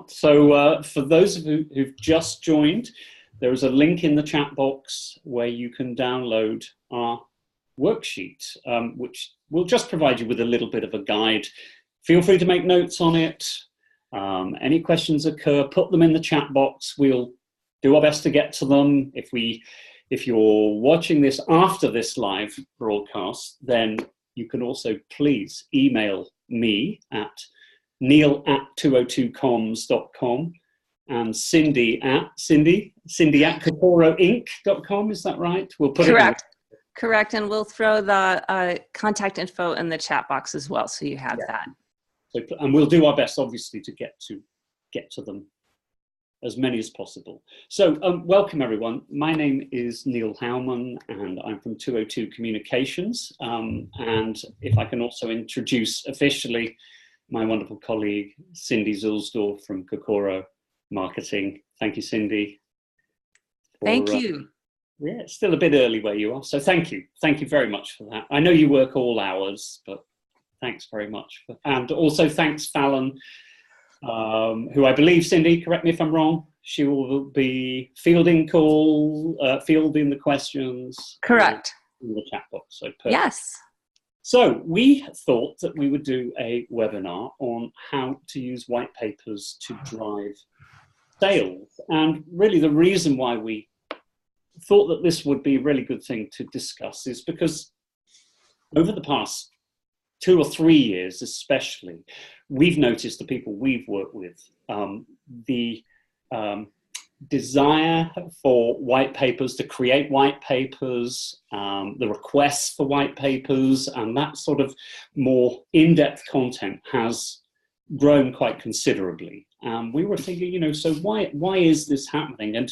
So for those of you who've just joined, there is a link in the chat box where you can download our worksheet, which will just provide you with a little bit of a guide. Feel free to make notes on it. Any questions occur, put them in the chat box. We'll do our best to get to them. If you're watching this after this live broadcast, then you can also please email me at neil@202comms.com and Cindy at kokoroinc.com. Is that right? We'll put Correct. it in. Correct. And we'll throw the contact info in the chat box as well, so you have that. So, and we'll do our best, obviously, to get to them, as many as possible. So welcome, everyone. My name is Neil Howman, and I'm from 202 Communications. And if I can also introduce officially my wonderful colleague, Cindy Zulsdorf from Kokoro Marketing. Thank you, Cindy. Thank you. Yeah, it's still a bit early where you are, so thank you. Thank you very much for that. I know you work all hours, but thanks very much. And also thanks, Fallon, who I believe, Cindy, correct me if I'm wrong, she will be fielding the questions. Correct. In the chat box. So perfect. Yes. So we thought that we would do a webinar on how to use white papers to drive sales. And really the reason why we thought that this would be a really good thing to discuss is because over the past 2 or 3 years especially, we've noticed, the people we've worked with, the desire for white papers, to create white papers, the requests for white papers, and that sort of more in-depth content has grown quite considerably. We were thinking, so why is this happening? And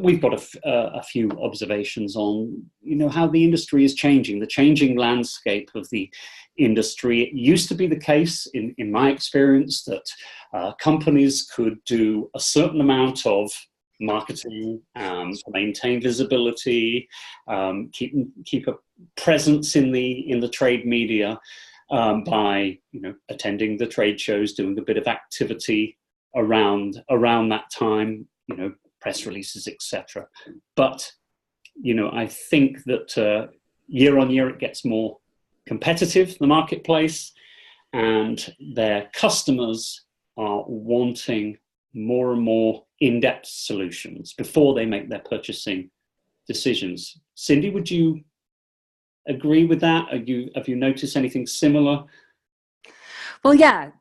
we've got a few observations on, how the industry is changing, the changing landscape of the industry. It used to be the case, in my experience, that companies could do a certain amount of marketing to maintain visibility, keep a presence in the trade media by attending the trade shows, doing a bit of activity around that time, press releases, etc. But I think that year on year it gets more competitive, the marketplace, and their customers are wanting more and more in-depth solutions before they make their purchasing decisions. Cindy, would you agree with that? Have you noticed anything similar? Well, yeah,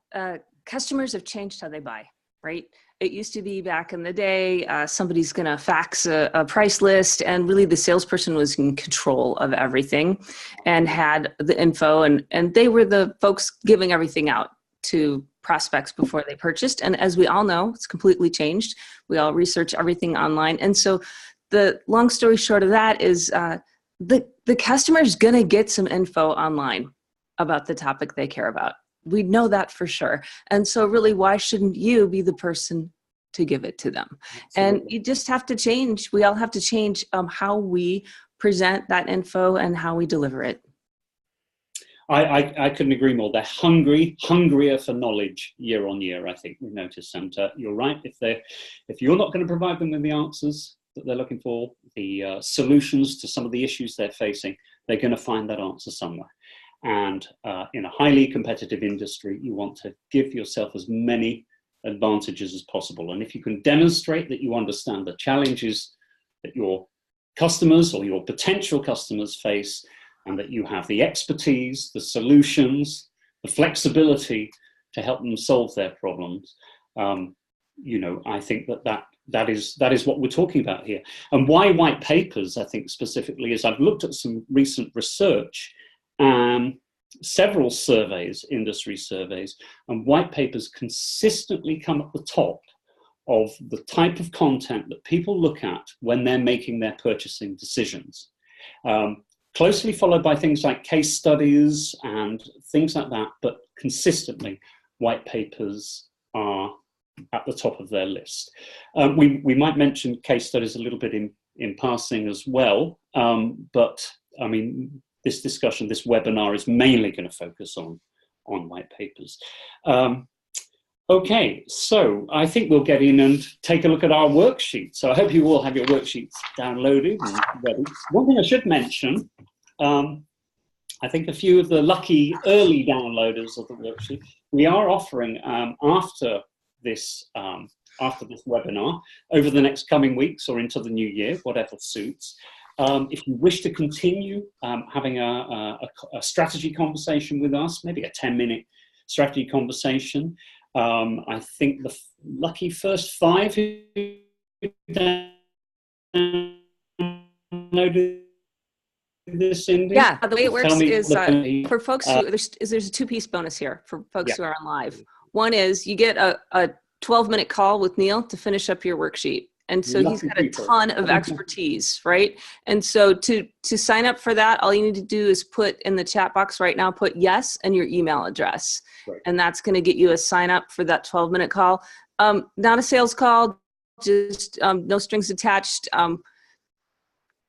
customers have changed how they buy, right? It used to be back in the day, somebody's going to fax a price list, and really the salesperson was in control of everything and had the info, and they were the folks giving everything out to prospects before they purchased. And as we all know, it's completely changed. We all research everything online. And so the long story short of that is the customer's going to get some info online about the topic they care about. We know that for sure. And so really, why shouldn't you be the person to give it to them? Absolutely. And you just have to change. We all have to change how we present that info and how we deliver it. I couldn't agree more. They're hungrier for knowledge year on year, I think we've noticed. And you're right, if you're not going to provide them with the answers that they're looking for, the solutions to some of the issues they're facing, they're going to find that answer somewhere. And in a highly competitive industry, you want to give yourself as many advantages as possible. And if you can demonstrate that you understand the challenges that your customers or your potential customers face, and that you have the expertise, the solutions, the flexibility to help them solve their problems, I think that is what we're talking about here. And why white papers, I think specifically, is I've looked at some recent research, several surveys, industry surveys, and white papers consistently come at the top of the type of content that people look at when they're making their purchasing decisions. Closely followed by things like case studies and things like that, but consistently, white papers are at the top of their list. We might mention case studies a little bit in passing as well, but I mean, this discussion, this webinar is mainly going to focus on white papers. Okay, so I think we'll get in and take a look at our worksheet. So I hope you all have your worksheets downloaded and ready. One thing I should mention, I think a few of the lucky early downloaders of the worksheet, we are offering after this webinar, over the next coming weeks or into the new year, whatever suits. If you wish to continue having a strategy conversation with us, maybe a 10-minute strategy conversation, I think the lucky first 5 who downloaded this, Cindy? Yeah, the way it works is for folks who, there's a 2-piece bonus here for folks who are on live. One is you get a 12-minute call with Neil to finish up your worksheet. And so he's got a ton of expertise, right? And so to sign up for that, all you need to do is put in the chat box right now, put yes and your email address. Right. And that's going to get you a sign up for that 12-minute call. Not a sales call, just no strings attached.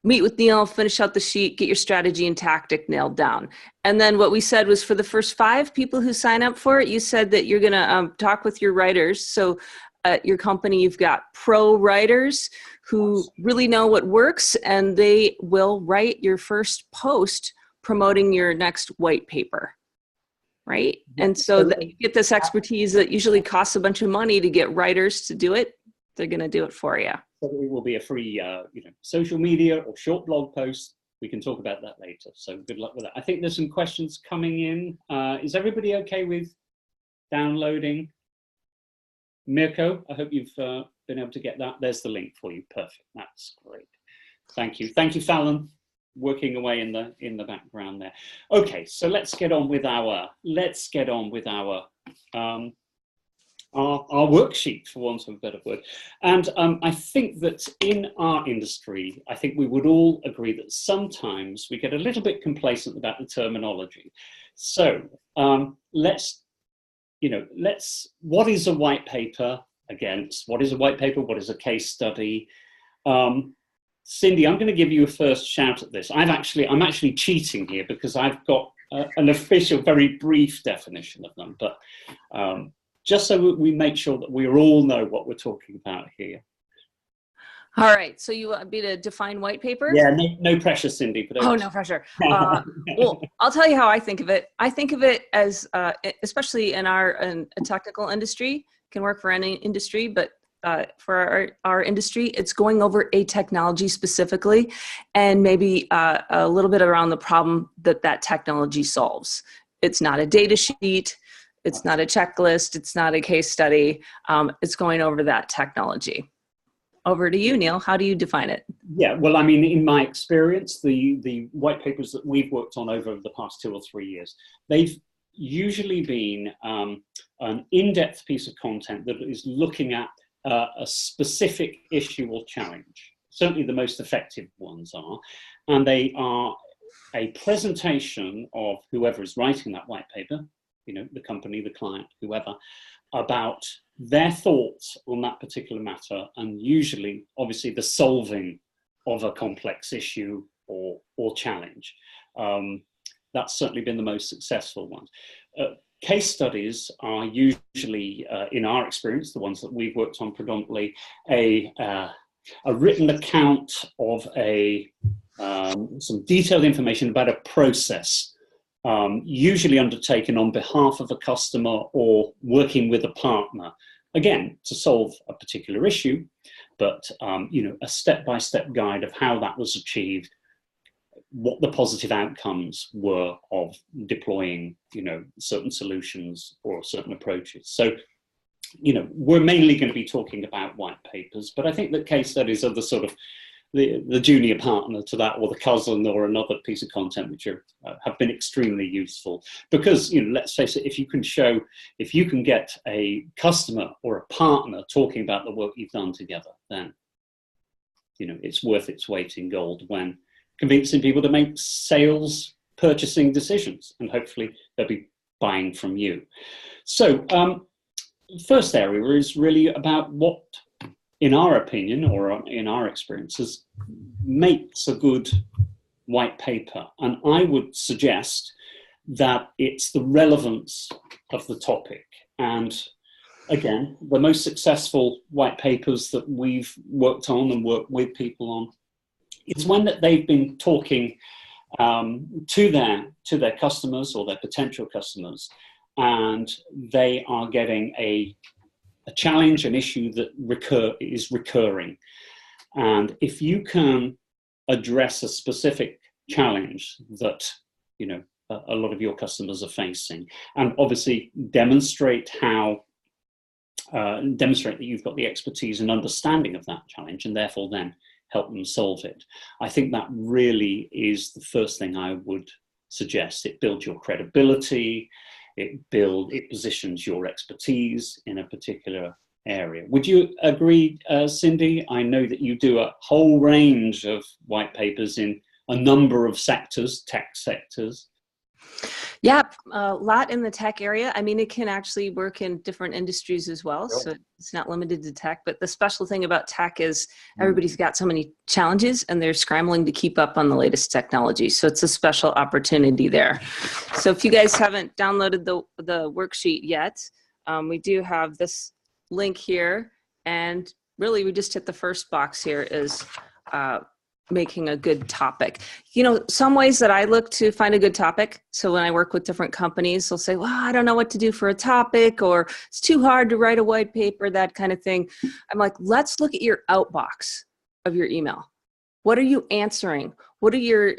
Meet with Neil, finish out the sheet, get your strategy and tactic nailed down. And then what we said was for the first 5 people who sign up for it, you said that you're going to talk with your writers. So at your company, you've got pro writers who really know what works, and they will write your first post promoting your next white paper, right? And so that you get this expertise that usually costs a bunch of money to get writers to do it. They're going to do it for you. So it will be a free, social media or short blog post. We can talk about that later. So good luck with that. I think there's some questions coming in. Is everybody okay with downloading? Mirko, I hope you've been able to get that. There's the link for you. Perfect. That's great. Thank you. Thank you, Fallon, working away in the background there. Okay, so let's get on with our worksheet, for want of a better word. And I think that in our industry, I think we would all agree that sometimes we get a little bit complacent about the terminology. So what is a white paper against? What is a white paper? What is a case study? Cindy, I'm going to give you a first shout at this. I'm actually cheating here because I've got an official, very brief definition of them, but just so we make sure that we all know what we're talking about here. All right, so you want me to define white paper? Yeah, no pressure, Cindy. But no pressure. Well, I'll tell you how I think of it. I think of it as, especially in a technical industry, can work for any industry, but for our industry, it's going over a technology specifically, and maybe a little bit around the problem that technology solves. It's not a data sheet. It's not a checklist. It's not a case study. It's going over that technology. Over to you, Neil. How do you define it? Yeah, well, I mean, in my experience, the white papers that we've worked on over the past 2 or 3 years, they've usually been an in-depth piece of content that is looking at a specific issue or challenge. Certainly the most effective ones are. And they are a presentation of whoever is writing that white paper, the company, the client, whoever, about their thoughts on that particular matter, and usually, obviously, the solving of a complex issue or challenge. That's certainly been the most successful ones. Case studies are usually, in our experience, the ones that we've worked on predominantly, a written account of some detailed information about a process, usually undertaken on behalf of a customer or working with a partner, again, to solve a particular issue, but a step-by-step guide of how that was achieved, what the positive outcomes were of deploying, certain solutions or certain approaches. So, we're mainly going to be talking about white papers, but I think that case studies are the sort of the junior partner to that, or the cousin, or another piece of content which have been extremely useful. Because, let's face it, if you can get a customer or a partner talking about the work you've done together, then, it's worth its weight in gold when convincing people to make sales purchasing decisions, and hopefully they'll be buying from you. So, first area is really about what, in our opinion, or in our experiences, makes a good white paper. And I would suggest that it's the relevance of the topic. And again, the most successful white papers that we've worked on and worked with people on is when that they've been talking to their customers or their potential customers, and they are getting a challenge, an issue that is recurring. And if you can address a specific challenge that, you know, a lot of your customers are facing, and obviously demonstrate that you've got the expertise and understanding of that challenge, and therefore then help them solve it. I think that really is the first thing I would suggest. It builds your credibility, it positions your expertise in a particular area. Would you agree, Cindy? I know that you do a whole range of white papers in a number of sectors, tech sectors. Yeah, a lot in the tech area. I mean, it can actually work in different industries as well. Sure. So it's not limited to tech, but the special thing about tech is everybody's got so many challenges and they're scrambling to keep up on the latest technology. So it's a special opportunity there. So if you guys haven't downloaded the worksheet yet, we do have this link here. And really, we just hit the first box here is making a good topic. You know, some ways that I look to find a good topic. So when I work with different companies, they'll say, well, I don't know what to do for a topic, or it's too hard to write a white paper, that kind of thing. I'm like, let's look at your outbox of your email. What are you answering? What are your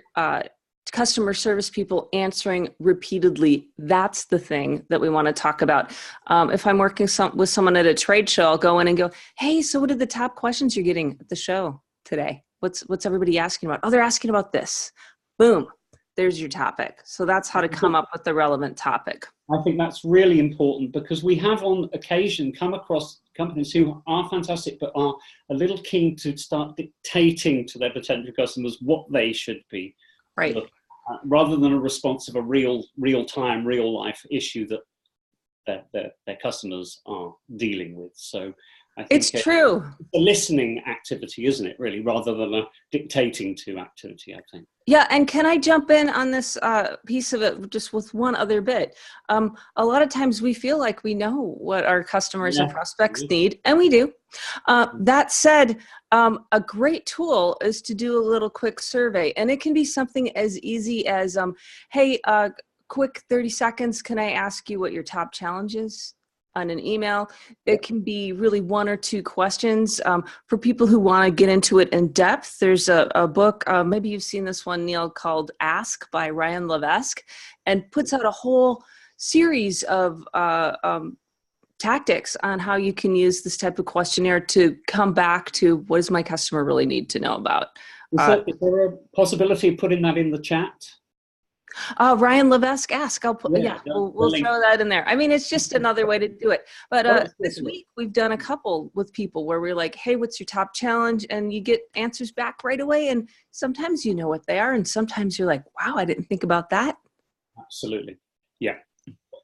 customer service people answering repeatedly? That's the thing that we want to talk about. If I'm working with someone at a trade show, I'll go in and go, hey, so what are the top questions you're getting at the show today? What's everybody asking about? Oh, they're asking about this. Boom, there's your topic. So that's how to come up with the relevant topic. I think that's really important, because we have on occasion come across companies who are fantastic, but are a little keen to start dictating to their potential customers what they should be right looking at, rather than a response of a real-time, real-life issue that their customers are dealing with. So I think it's true. It's a listening activity, isn't it, really, rather than a dictating to activity, I think. Yeah, and can I jump in on this piece of it just with one other bit? A lot of times we feel like we know what our customers and prospects need, and we do. That said, a great tool is to do a little quick survey, and it can be something as easy as, hey, quick 30 seconds, can I ask you what your top challenge is? On an email. It can be really one or two questions. For people who want to get into it in depth, there's a book, maybe you've seen this one, Neil, called Ask by Ryan Levesque, and puts out a whole series of tactics on how you can use this type of questionnaire to come back to what does my customer really need to know about. Is there a possibility of putting that in the chat? Ryan Levesque Ask. I'll put, we'll throw that in there. I mean, it's just another way to do it. But this week we've done a couple with people where we're like, hey, what's your top challenge? And you get answers back right away. And sometimes you know what they are. And sometimes you're like, wow, I didn't think about that. Absolutely. Yeah.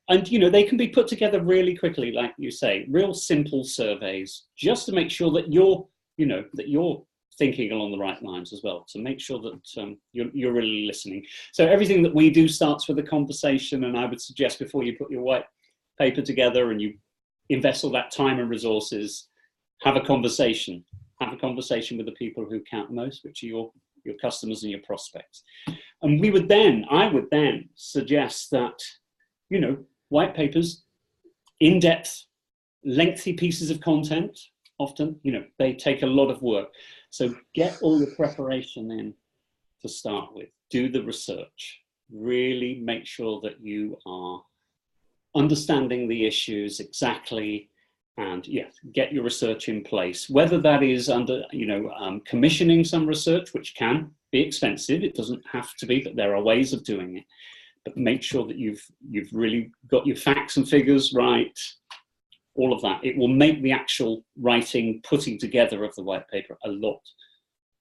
And, you know, they can be put together really quickly, like you say, real simple surveys, just to make sure that you're thinking along the right lines as well, to make sure that you're really listening. So everything that we do starts with a conversation, and I would suggest before you put your white paper together and you invest all that time and resources, have a conversation with the people who count most, which are your customers and your prospects. And I would then suggest that, you know, white papers, in-depth, lengthy pieces of content, often, you know, they take a lot of work. So get all your preparation in to start with. Do the research. Really make sure that you are understanding the issues exactly, and get your research in place. Whether that is under, commissioning some research, which can be expensive. It doesn't have to be, but there are ways of doing it. But make sure that you've really got your facts and figures right. All of that. It will make the actual writing, putting together of the white paper a lot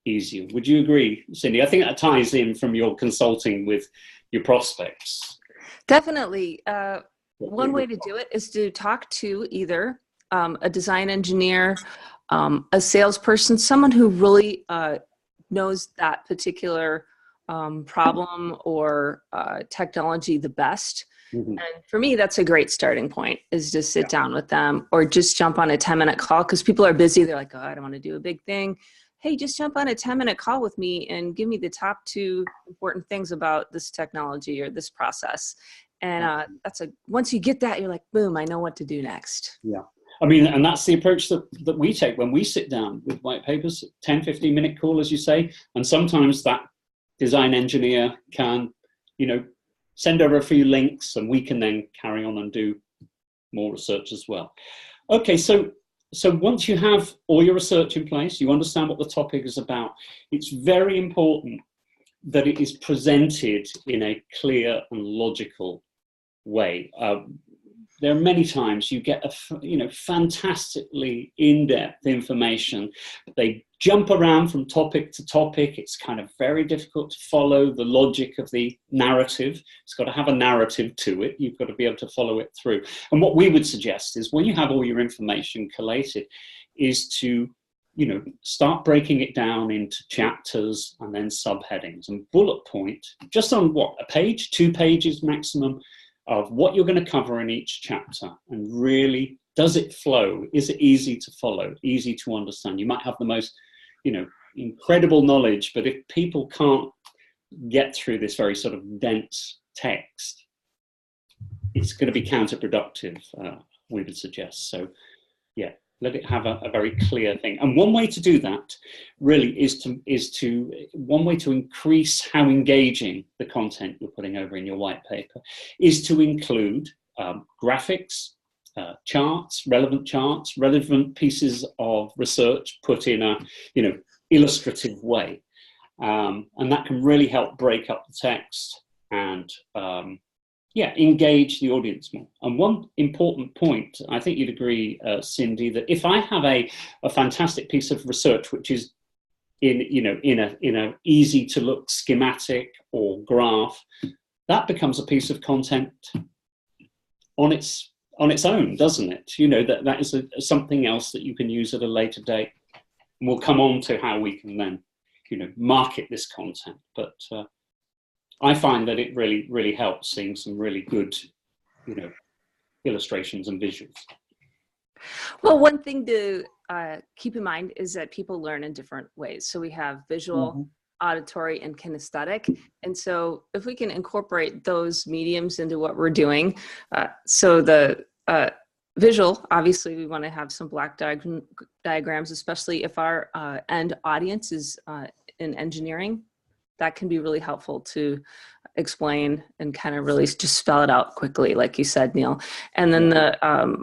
easier. Would you agree, Cindy? I think that ties in from your consulting with your prospects. Definitely. One way to do it is to talk to either a design engineer, a salesperson, someone who really knows that particular problem or technology the best. Mhm. And for me, that's a great starting point, is just sit down with them or just jump on a 10-minute call, because people are busy. They're like, oh, I don't want to do a big thing. Hey, just jump on a 10-minute call with me and give me the top 2 important things about this technology or this process. And once you get that, you're like, boom, I know what to do next. Yeah. I mean, and that's the approach that we take when we sit down with white papers, 10, 15-minute call, as you say. And sometimes that design engineer can, send over a few links, and we can then carry on and do more research as well. Okay, so once you have all your research in place, you understand what the topic is about, it's very important that it is presented in a clear and logical way. There are many times you get fantastically in-depth information. They jump around from topic to topic. It's kind of very difficult to follow the logic of the narrative. It's got to have a narrative to it. You've got to be able to follow it through. And what we would suggest is, when you have all your information collated, is to start breaking it down into chapters and then subheadings and bullet point, just on a page, 2 pages maximum, of what you're going to cover in each chapter. And really, does it flow? Is it easy to follow, easy to understand? You might have the most, incredible knowledge, but if people can't get through this very sort of dense text, it's going to be counterproductive, we would suggest. So, yeah, let it have a very clear thing. And one way to do that really is one way to increase how engaging the content you're putting over in your white paper is to include graphics, charts, relevant pieces of research put in a, illustrative way. And that can really help break up the text and engage the audience more. And one important point, I think you'd agree, Cindy, that if I have a fantastic piece of research which is in a easy to look schematic or graph, that becomes a piece of content on its own, doesn't it? That is something else that you can use at a later date. And we'll come on to how we can then, market this content. But I find that it really, really helps seeing some really good, illustrations and visuals. Well, one thing to keep in mind is that people learn in different ways. So we have visual, auditory, and kinesthetic. And so if we can incorporate those mediums into what we're doing, so the visual, obviously we want to have some black diagrams, especially if our end audience is in engineering. That can be really helpful to explain and kind of really just spell it out quickly, like you said, Neil. And then the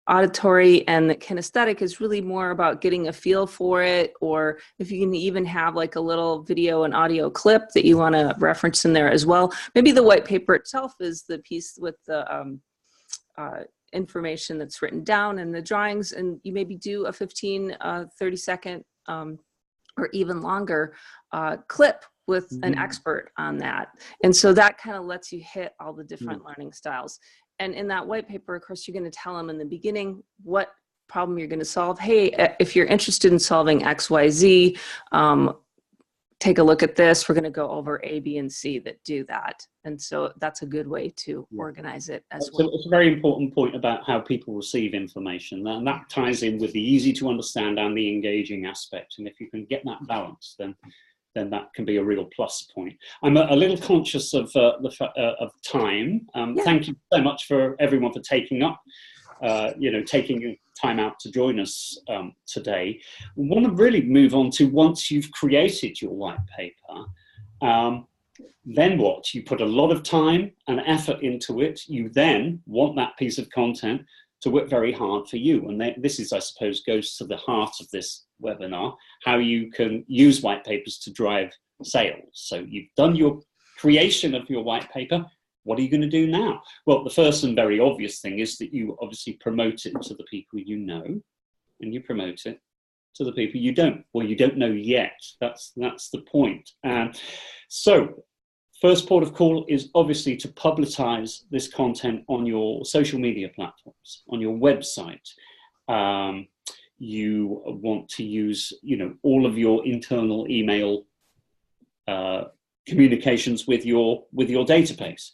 auditory and the kinesthetic is really more about getting a feel for it, or if you can even have like a little video and audio clip that you want to reference in there as well. Maybe the white paper itself is the piece with the information that's written down and the drawings, and you maybe do a 15, 30-second or even longer clip with an expert on that. And so that kind of lets you hit all the different learning styles. And in that white paper, of course, you're going to tell them in the beginning what problem you're going to solve. Hey, if you're interested in solving X, Y, Z, take a look at this. We're going to go over A, B, and C that do that. And so that's a good way to organize it as well. It's a very important point about how people receive information. And that ties in with the easy to understand and the engaging aspect. And if you can get that balance, then that can be a real plus point. I'm a little conscious of time. Thank you so much for everyone for taking time out to join us today. We want to really move on to, once you've created your white paper, then what? You put a lot of time and effort into it. You then want that piece of content to work very hard for you. And this is, I suppose, goes to the heart of this webinar, how you can use white papers to drive sales. So you've done your creation of your white paper. What are you going to do now? Well, the first and very obvious thing is that you obviously promote it to the people you know, and you promote it to the people you don't, or you don't know yet. That's the point. So first port of call is obviously to publicize this content on your social media platforms, on your website. You want to use, all of your internal email communications with your database.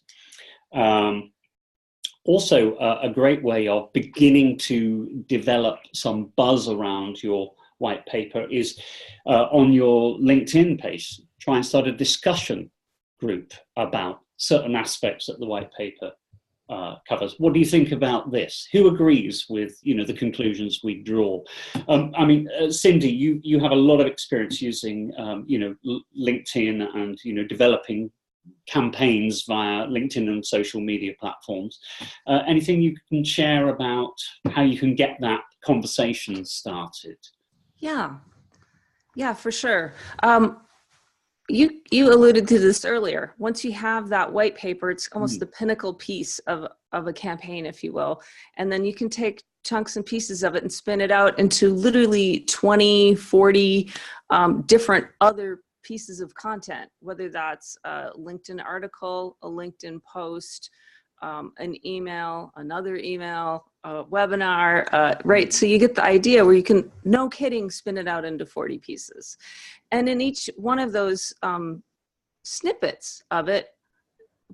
Also, a great way of beginning to develop some buzz around your white paper is on your LinkedIn page. Try and start a discussion group about certain aspects that the white paper covers. What do you think about this? Who agrees with the conclusions we draw? I mean, Cindy, you have a lot of experience using LinkedIn and developing campaigns via LinkedIn and social media platforms. Anything you can share about how you can get that conversation started? Yeah, for sure. You alluded to this earlier. Once you have that white paper, it's almost the pinnacle piece of a campaign, if you will. And then you can take chunks and pieces of it and spin it out into literally 20, 40 different other pieces of content, whether that's a LinkedIn article, a LinkedIn post, an email, another email, a webinar, right? So you get the idea where you can, no kidding, spin it out into 40 pieces. And in each one of those snippets of it,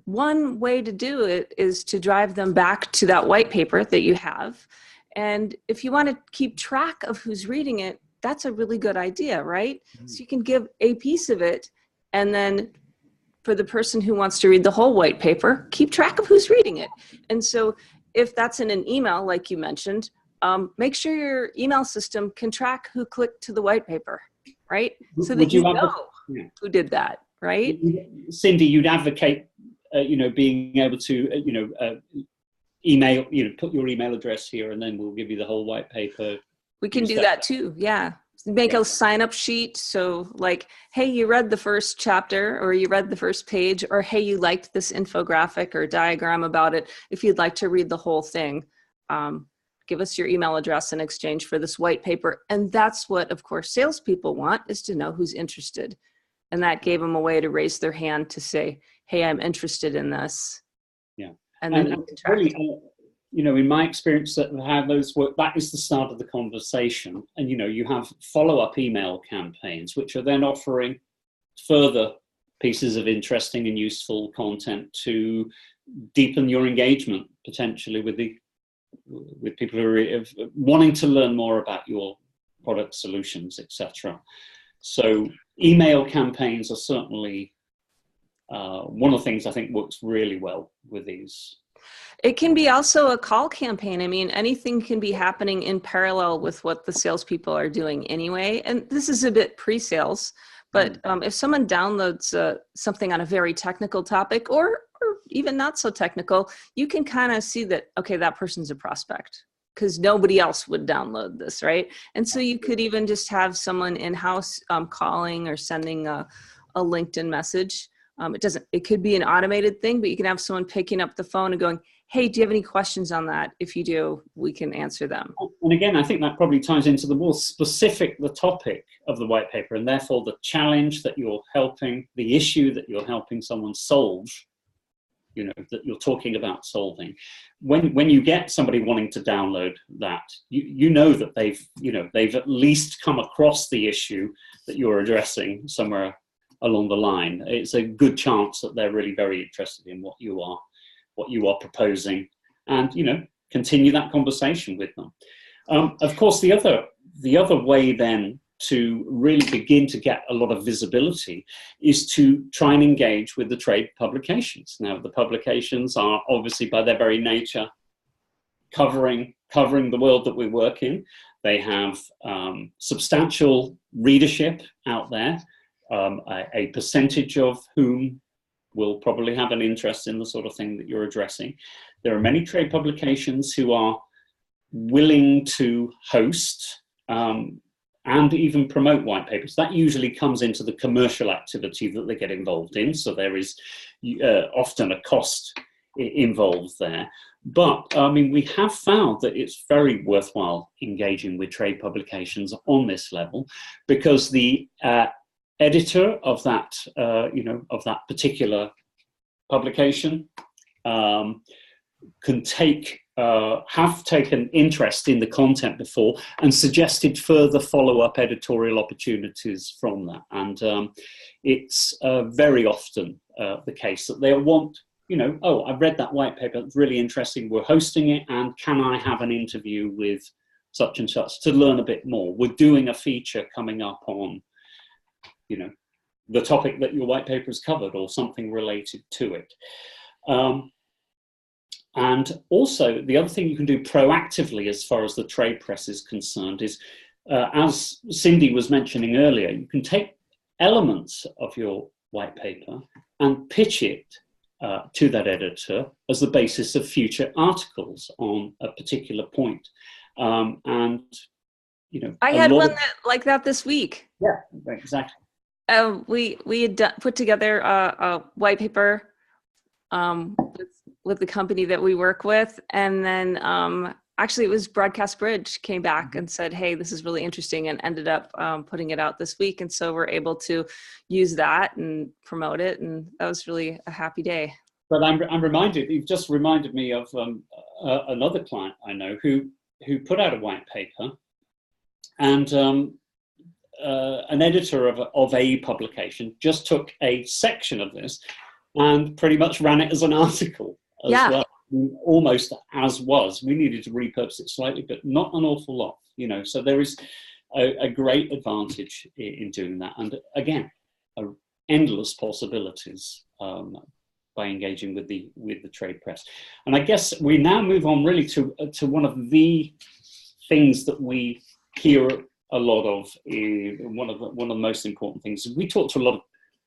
one way to do it is to drive them back to that white paper that you have. And if you want to keep track of who's reading it, that's a really good idea, right? So you can give a piece of it, and then for the person who wants to read the whole white paper, keep track of who's reading it. And so if that's in an email, like you mentioned, make sure your email system can track who clicked to the white paper, right? So that you know who did that, right? Cindy, you'd advocate, being able to, email, put your email address here, and then we'll give you the whole white paper. We can do that too, yeah. Make a sign-up sheet. So like, hey, you read the first chapter, or you read the first page, or hey, you liked this infographic or diagram about it. If you'd like to read the whole thing, give us your email address in exchange for this white paper. And that's what, of course, salespeople want, is to know who's interested. And that gave them a way to raise their hand to say, hey, I'm interested in this. Yeah. And then in my experience, how those work, that is the start of the conversation. And, you have follow-up email campaigns, which are then offering further pieces of interesting and useful content to deepen your engagement, potentially, with people who are wanting to learn more about your product solutions, etc. So email campaigns are certainly one of the things I think works really well with these. It can be also a call campaign. I mean, anything can be happening in parallel with what the salespeople are doing anyway. And this is a bit pre-sales, but if someone downloads something on a very technical topic, or even not so technical, you can kind of see that, okay, that person's a prospect, because nobody else would download this, right? And so you could even just have someone in-house calling or sending a LinkedIn message. It could be an automated thing, but you can have someone picking up the phone and going, hey, do you have any questions on that? If you do, we can answer them. And again, I think that probably ties into the more specific, the topic of the white paper, and therefore the challenge that you're helping, the issue that you're helping someone solve, that you're talking about solving. When you get somebody wanting to download that, you know that they've at least come across the issue that you're addressing somewhere along the line. It's a good chance that they're really very interested in what you are proposing, and continue that conversation with them. Of course, the other way then to really begin to get a lot of visibility is to try and engage with the trade publications. Now, the publications are obviously, by their very nature, covering the world that we work in. They have substantial readership out there, a percentage of whom will probably have an interest in the sort of thing that you're addressing. There are many trade publications who are willing to host and even promote white papers. That usually comes into the commercial activity that they get involved in, so there is often a cost involved there. But we have found that it's very worthwhile engaging with trade publications on this level, because the editor of that, of that particular publication can have taken interest in the content before and suggested further follow-up editorial opportunities from that. And it's very often the case that they want you know, oh, I've read that white paper, it's really interesting, we're hosting it, and can I have an interview with such and such to learn a bit more? We're doing a feature coming up on, you know, the topic that your white paper has covered or something related to it. And also, the other thing you can do proactively as far as the trade press is concerned is, as Cindy was mentioning earlier, you can take elements of your white paper and pitch it to that editor as the basis of future articles on a particular point. And, you know, I had one like that this week. Yeah, exactly. We had put together a white paper with the company that we work with, and then actually it was Broadcast Bridge came back and said, hey, this is really interesting, and ended up putting it out this week. And so we're able to use that and promote it, and that was really a happy day. But I'm reminded, you've just reminded me of another client I know who put out a white paper, and an editor of a publication just took a section of this and pretty much ran it as an article as well, almost as was. We needed to repurpose it slightly, but not an awful lot, you know. So there is a great advantage in doing that, and again, endless possibilities by engaging with the trade press. And I guess we now move on really to one of the things that we hear a lot of. One of the most important things. We talk to a lot of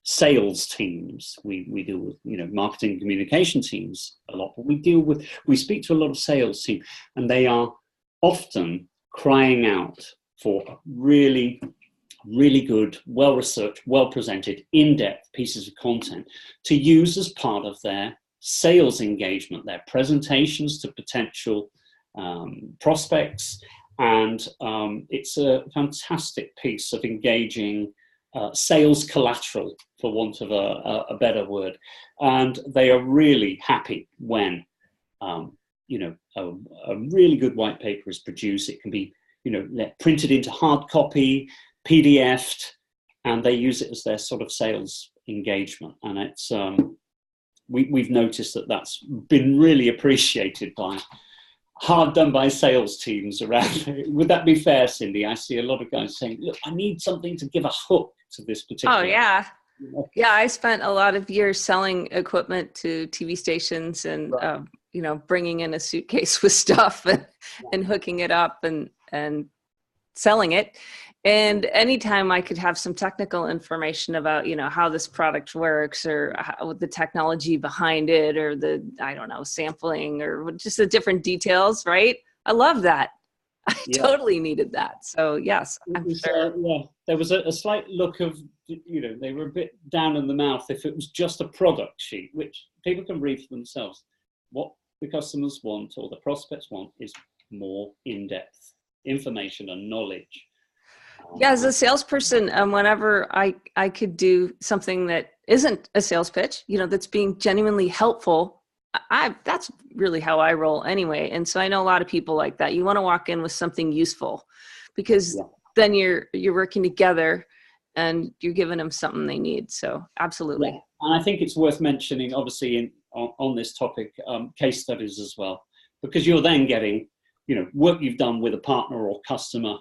sales teams. We deal with, you know, marketing and communication teams a lot, but we speak to a lot of sales teams, and they are often crying out for really, really good, well-researched, well-presented, in-depth pieces of content to use as part of their sales engagement, their presentations to potential prospects. And it's a fantastic piece of engaging sales collateral, for want of a better word. And they are really happy when, you know, a really good white paper is produced. It can be, you know, printed into hard copy, PDF'd, and they use it as their sort of sales engagement. And it's we've noticed that that's been really appreciated by hard done by sales teams around. Would that be fair, Cindy? I see a lot of guys saying, look, I need something to give a hook to this particular. Oh, yeah. Yeah, I spent a lot of years selling equipment to TV stations and, you know, bringing in a suitcase with stuff and hooking it up and selling it. And anytime I could have some technical information about, you know, how this product works, or how, the technology behind it, or the, I don't know, sampling, or just the different details, right? I love that. I totally needed that. So yes, I'm sure. There was a slight look of, you know, they were a bit down in the mouth if it was just a product sheet, which people can read for themselves. What the customers want, or the prospects want, is more in-depth information and knowledge. Yeah, as a salesperson, whenever I could do something that isn't a sales pitch, you know, that's being genuinely helpful, that's really how I roll anyway. And so I know a lot of people like that. You want to walk in with something useful, because then you're working together and you're giving them something they need. So absolutely. Yeah. And I think it's worth mentioning, obviously, on this topic, case studies as well, because you're then getting, you know, work you've done with a partner or customer.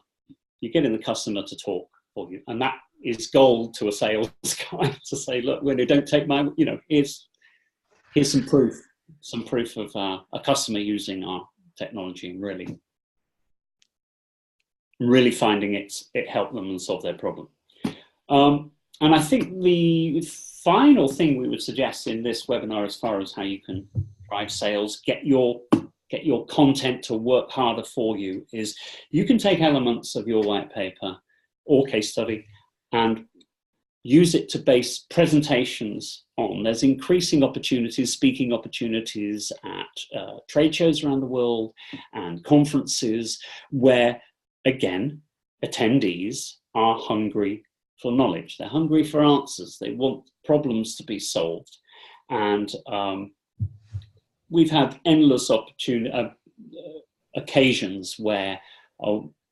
You're getting the customer to talk for you, and that is gold to a sales guy to say, look, when you don't take my, you know, here's some proof of a customer using our technology and really finding it helped them and solve their problem. And I think the final thing we would suggest in this webinar, as far as how you can drive sales, get your content to work harder for you, is you can take elements of your white paper or case study and use it to base presentations on. There's increasing opportunities, speaking opportunities at trade shows around the world and conferences where, again, attendees are hungry for knowledge. They're hungry for answers. They want problems to be solved. And we've had endless occasions where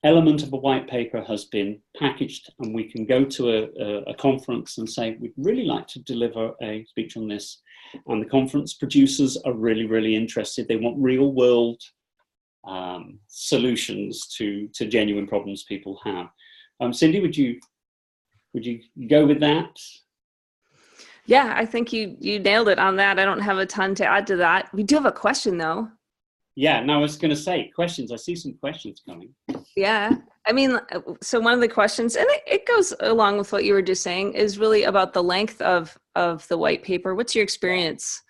element of a white paper has been packaged and we can go to a conference and say, we'd really like to deliver a speech on this. And the conference producers are really, really interested. They want real world solutions to genuine problems people have. Cindy, would you go with that? Yeah, I think you nailed it on that. I don't have a ton to add to that. We do have a question though. Yeah, now I was going to say questions. I see some questions coming. Yeah, I mean, so one of the questions, and it goes along with what you were just saying, is really about the length of the white paper. What's your experience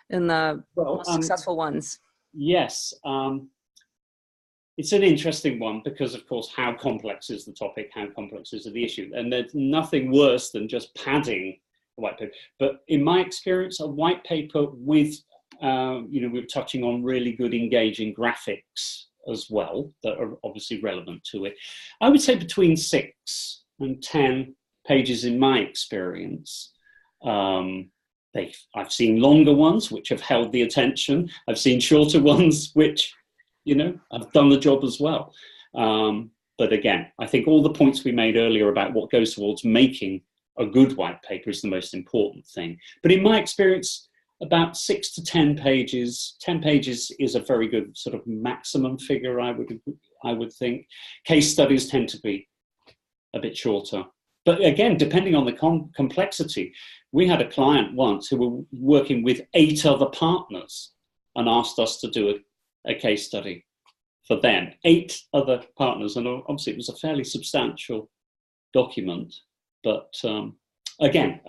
in the most successful ones? Yes, it's an interesting one because, of course, how complex is the topic? How complex is the issue? And there's nothing worse than just padding a white paper. But in my experience, a white paper with we were touching on really good engaging graphics as well that are obviously relevant to it. I would say between 6 and 10 pages in my experience. I've seen longer ones which have held the attention. I've seen shorter ones which, have done the job as well. But again, I think all the points we made earlier about what goes towards making a good white paper is the most important thing. But in my experience, about 6 to 10 pages. 10 pages is a very good sort of maximum figure, I would think. Case studies tend to be a bit shorter. But again, depending on the complexity, we had a client once who were working with 8 other partners and asked us to do a case study for them. 8 other partners, and obviously it was a fairly substantial document. But again,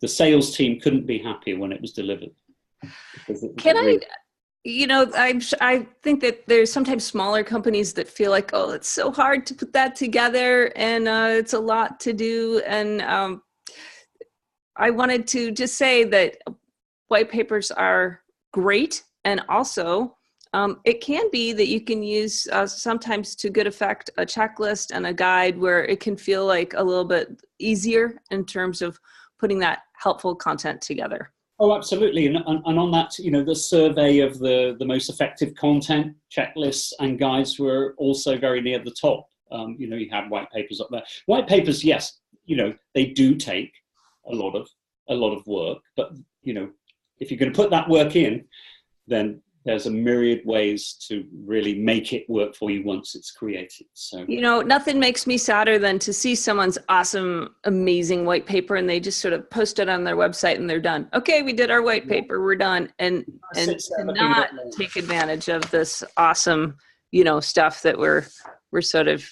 the sales team couldn't be happier when it was delivered. I think that there's sometimes smaller companies that feel like, oh, it's so hard to put that together and it's a lot to do. And I wanted to just say that white papers are great. And also it can be that you can use sometimes to good effect a checklist and a guide where it can feel like a little bit easier in terms of putting that helpful content together. Oh, absolutely. And on that, the survey of the most effective content checklists and guides were also very near the top. You have white papers up there. White papers, yes, they do take a lot of work, but if you're going to put that work in, then there's a myriad ways to really make it work for you once it's created. So, nothing makes me sadder than to see someone's awesome, amazing white paper and they just sort of post it on their website and they're done. Okay, we did our white paper, we're done. And to not take advantage of this awesome, stuff that we're sort of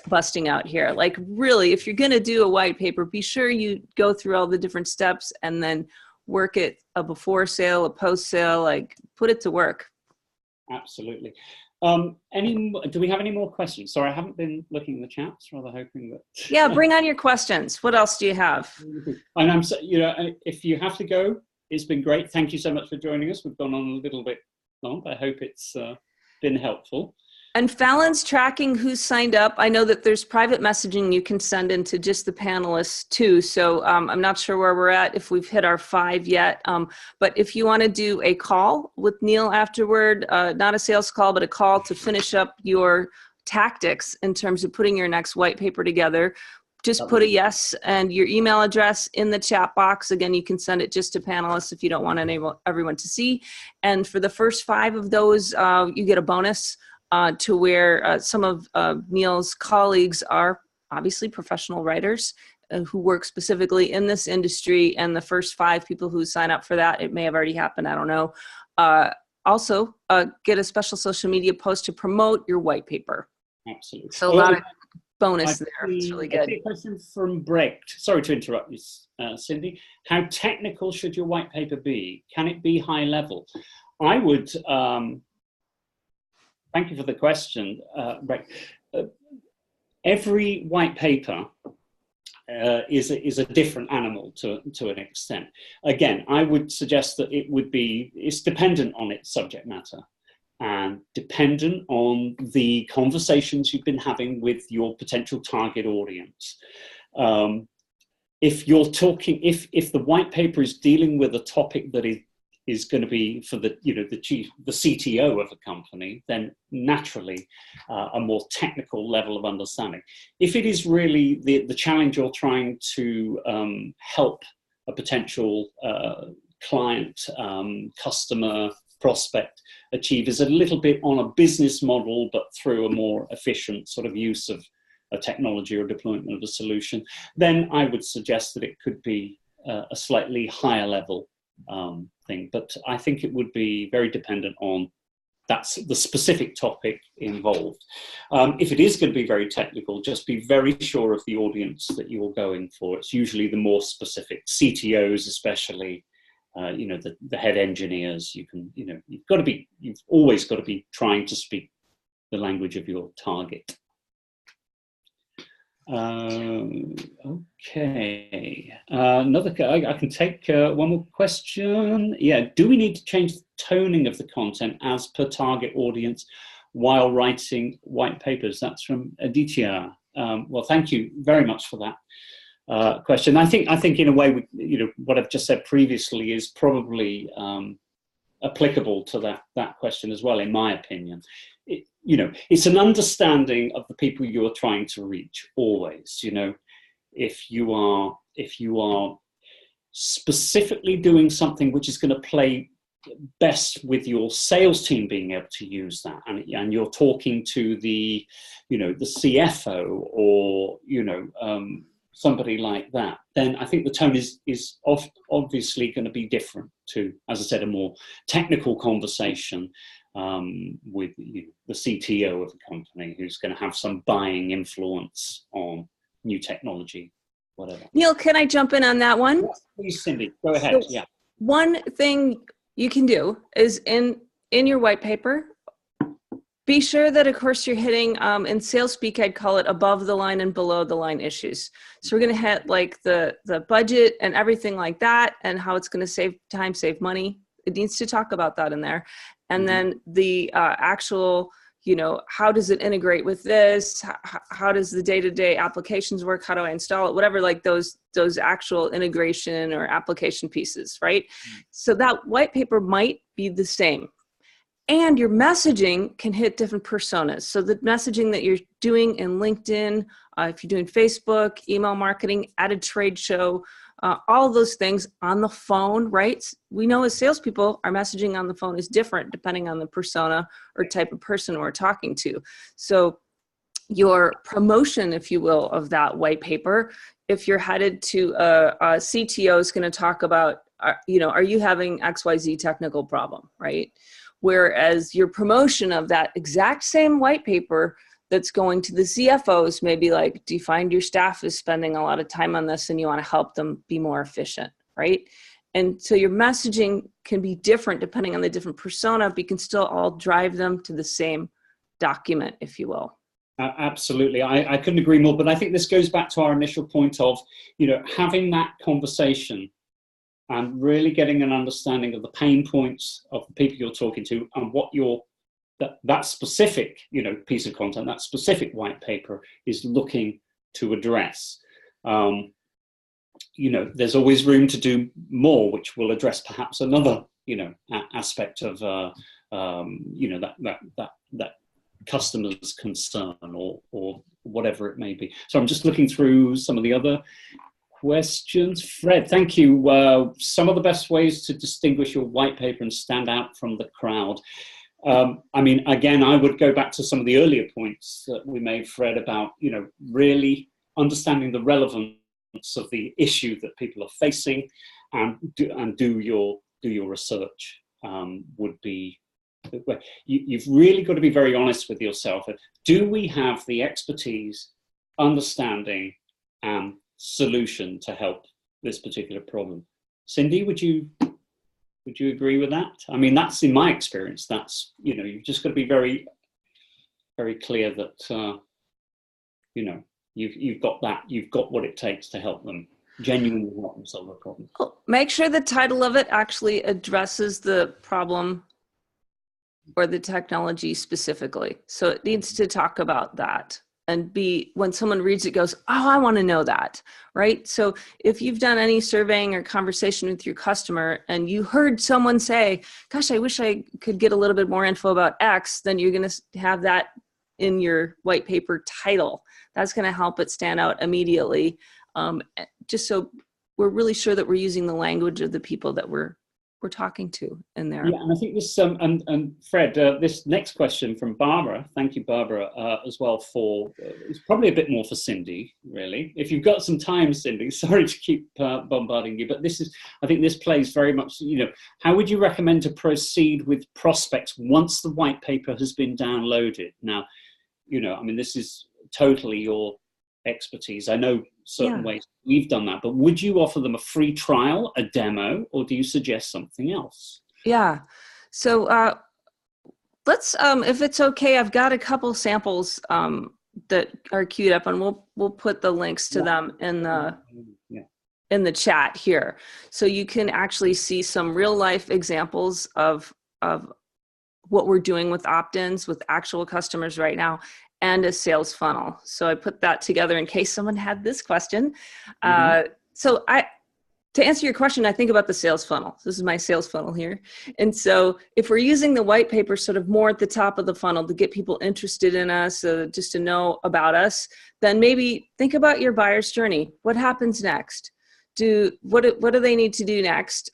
busting out here. Like really, if you're going to do a white paper, be sure you go through all the different steps and then work it a before sale, a post sale, like put it to work. Absolutely. Do we have any more questions? Sorry, I haven't been looking in the chats, rather hoping that. Yeah, bring on your questions. What else do you have? And I'm so, if you have to go, it's been great. Thank you so much for joining us. We've gone on a little bit long, but I hope it's been helpful. And Fallon's tracking who's signed up. I know that there's private messaging you can send into just the panelists too. So I'm not sure where we're at, if we've hit our 5 yet. But if you want to do a call with Neil afterward, not a sales call, but a call to finish up your tactics in terms of putting your next white paper together, just put a yes and your email address in the chat box. Again, you can send it just to panelists if you don't want everyone to see. And for the first 5 of those, you get a bonus. To where some of Neil's colleagues are obviously professional writers who work specifically in this industry, and the first 5 people who sign up for that, it may have already happened, I don't know, also get a special social media post to promote your white paper. Absolutely. So a lot of bonus there. It's really good. A question from Brecht. Sorry to interrupt you, Cindy. How technical should your white paper be? Can it be high level? I would... Thank you for the question, Brecht. Every white paper is a different animal to an extent. Again, I would suggest that it's dependent on its subject matter and dependent on the conversations you've been having with your potential target audience. If the white paper is dealing with a topic that is is going to be for the the CTO of a company, then naturally a more technical level of understanding. If it is really the challenge you're trying to help a potential client, customer, prospect achieve is a little bit on a business model, but through a more efficient sort of use of a technology or deployment of a solution, then I would suggest that it could be a slightly higher level thing. But I think it would be very dependent on that's the specific topic involved. If it is going to be very technical, just be very sure of the audience that you're going for. It's usually the more specific CTOs, especially. The head engineers. You've always got to be trying to speak the language of your target. Okay. I can take one more question. Yeah. Do we need to change the toning of the content as per target audience while writing white papers? That's from Aditya. Well, thank you very much for that question. I think in a way, what I've just said previously is probably applicable to that question as well, in my opinion. It's an understanding of the people you're trying to reach always. If you are specifically doing something which is going to play best with your sales team being able to use that, and you're talking to the CFO or somebody like that, then I think the tone is obviously going to be different to, as I said, a more technical conversation with the CTO of the company who's going to have some buying influence on new technology, whatever. Neil, can I jump in on that one? Yes, please, Cindy, go ahead. So, yeah. One thing you can do is in your white paper, be sure that, of course, you're hitting, in sales speak, I'd call it above the line and below the line issues. So we're going to hit like the budget and everything like that, and how it's going to save time, save money. It needs to talk about that in there. And then the actual, how does it integrate with this? How does the day-to-day applications work? How do I install it? Whatever, like those actual integration or application pieces, right? So that white paper might be the same. And your messaging can hit different personas. So the messaging that you're doing in LinkedIn, if you're doing Facebook, email marketing, at a trade show, all those things on the phone, right? We know as salespeople, our messaging on the phone is different depending on the persona or type of person we're talking to. So your promotion, if you will, of that white paper, if you're headed to a CTO is going to talk about, are you having XYZ technical problem, right? Whereas your promotion of that exact same white paper that's going to the CFOs may be like, do you find your staff is spending a lot of time on this and you want to help them be more efficient, right? And so your messaging can be different depending on the different persona, but you can still all drive them to the same document, if you will. Absolutely. I couldn't agree more, but I think this goes back to our initial point of, having that conversation and really getting an understanding of the pain points of the people you're talking to and what that specific, piece of content, that specific white paper is looking to address. There's always room to do more, which will address perhaps another, aspect of, that customer's concern or whatever it may be. So I'm just looking through some of the other questions. Fred, thank you. Some of the best ways to distinguish your white paper and stand out from the crowd. Again, I would go back to some of the earlier points that we made, Fred, about, really understanding the relevance of the issue that people are facing and do your research would be, you've really got to be very honest with yourself. Do we have the expertise, understanding, and solution to help this particular problem? Cindy, would you agree with that? That's in my experience. That's, you've just got to be very, very clear that, you've got that, you've got what it takes to help them, genuinely help them solve a problem. Well, make sure the title of it actually addresses the problem or the technology specifically. So it needs to talk about that and B, when someone reads it goes, oh, I want to know that, right? So if you've done any surveying or conversation with your customer and you heard someone say, gosh, I wish I could get a little bit more info about X, then you're going to have that in your white paper title. That's going to help it stand out immediately. Just so we're really sure that we're using the language of the people that we're talking to in there. Yeah, and I think this, and Fred, this next question from Barbara, thank you, Barbara, as well for, it's probably a bit more for Cindy, really. If you've got some time, Cindy, sorry to keep bombarding you, but this is, I think this plays very much, you know, how would you recommend to proceed with prospects once the white paper has been downloaded? Now, you know, I mean, this is totally your expertise. I know certain ways we've done that, but would you offer them a free trial, a demo, or do you suggest something else? Yeah. So let's, if it's okay, I've got a couple samples that are queued up, and we'll put the links to them in the chat here, so you can actually see some real life examples of what we're doing with opt-ins with actual customers right now, and a sales funnel. So I put that together in case someone had this question. So to answer your question, I think about the sales funnel. This is my sales funnel here. And so if we're using the white paper sort of more at the top of the funnel to get people interested in us, just to know about us, then maybe think about your buyer's journey. What happens next? What do they need to do next?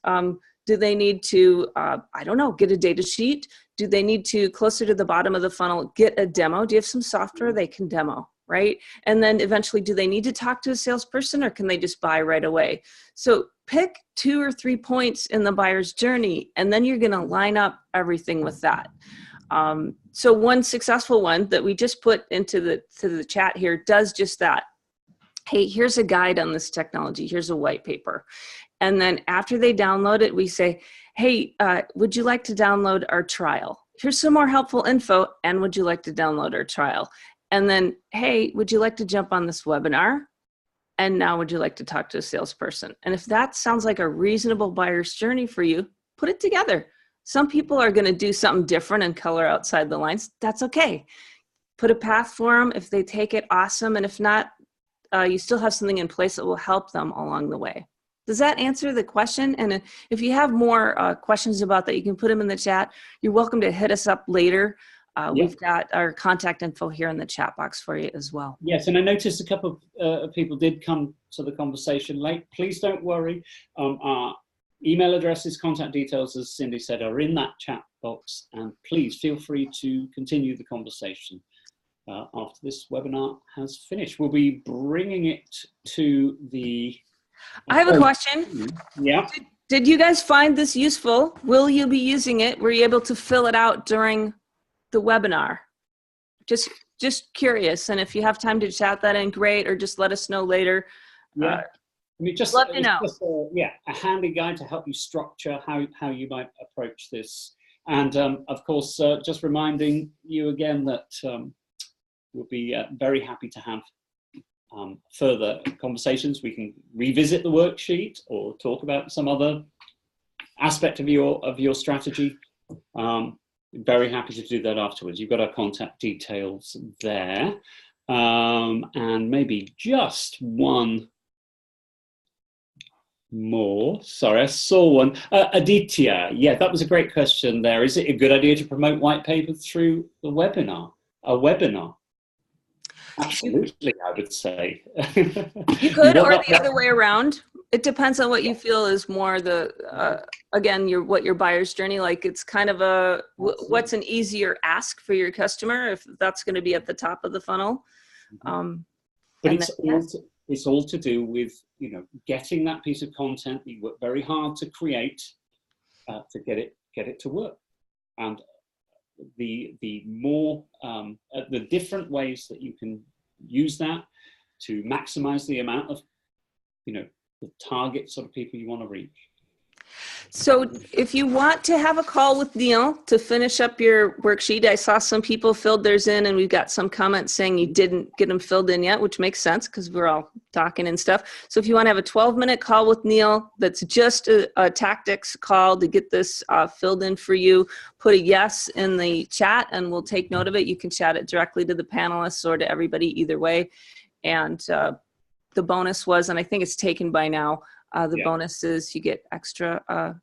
Do they need to, I don't know, get a data sheet? Do they need to, closer to the bottom of the funnel, get a demo? Do you have some software they can demo, right? And then eventually, do they need to talk to a salesperson, or can they just buy right away? So pick 2 or 3 points in the buyer's journey, and then you're going to line up everything with that. So one successful one that we just put into the chat here does just that. Hey, here's a guide on this technology. Here's a white paper. And then after they download it, we say, hey, would you like to download our trial? Here's some more helpful info, and would you like to download our trial? And then, hey, would you like to jump on this webinar? And now would you like to talk to a salesperson? And if that sounds like a reasonable buyer's journey for you, put it together. Some people are going to do something different and color outside the lines. That's okay. Put a path for them. If they take it, awesome. And if not, you still have something in place that will help them along the way. Does that answer the question? And if you have more questions about that, you can put them in the chat. You're welcome to hit us up later. We've got our contact info here in the chat box for you as well. Yes, and I noticed a couple of people did come to the conversation late. Please don't worry. Our email addresses, contact details, as Cindy said, are in that chat box. And please feel free to continue the conversation after this webinar has finished. We'll be bringing it to the... I have a question. Yeah. Did you guys find this useful? Will you be using it? Were you able to fill it out during the webinar? Just curious. And if you have time to chat that in, great, or just let us know later. Yeah. I mean, just, let me know. Just a handy guide to help you structure how you might approach this. And of course, just reminding you again that we'll be very happy to have further conversations. We can revisit the worksheet or talk about some other aspect of your strategy. Very happy to do that afterwards. You've got our contact details there. And maybe just one more. Sorry, I saw one. Aditya, yeah, that was a great question there. Is it a good idea to promote white paper through the webinar? A webinar? Absolutely, I would say. You could, or the other way around. It depends on what you feel is more the, again, what your buyer's journey, like it's kind of what's an easier ask for your customer, if that's going to be at the top of the funnel. But it's all to do with, you know, getting that piece of content you work very hard to create, to get it to work. And the more the different ways that you can use that to maximize the amount of, you know, the target sort of people you want to reach. So if you want to have a call with Neil to finish up your worksheet, I saw some people filled theirs in, and we've got some comments saying you didn't get them filled in yet, which makes sense because we're all talking and stuff. So if you want to have a 12-minute call with Neil, that's just a tactics call to get this filled in for you, put a yes in the chat and we'll take note of it. You can chat it directly to the panelists or to everybody either way. And the bonus was, and I think it's taken by now, the bonus is you get extra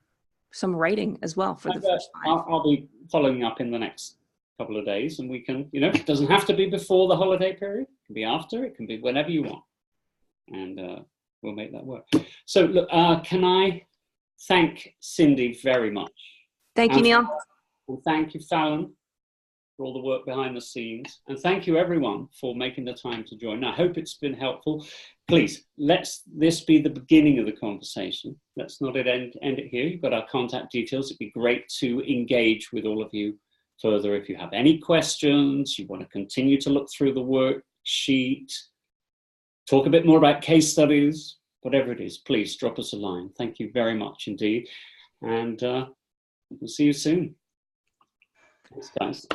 some writing as well for the first 5. I'll be following up in the next couple of days, and we can, it doesn't have to be before the holiday period. It can be after. It can be whenever you want, and we'll make that work. So, look, can I thank Cindy very much? Thank you, Neil. And thank you, Fallon, for all the work behind the scenes. And thank you, everyone, for making the time to join. I hope it's been helpful. Please, let's this be the beginning of the conversation. Let's not end it here. You've got our contact details. It'd be great to engage with all of you further. If you have any questions, you want to continue to look through the worksheet, talk a bit more about case studies, whatever it is, please drop us a line. Thank you very much indeed. And we'll see you soon. Thanks, guys.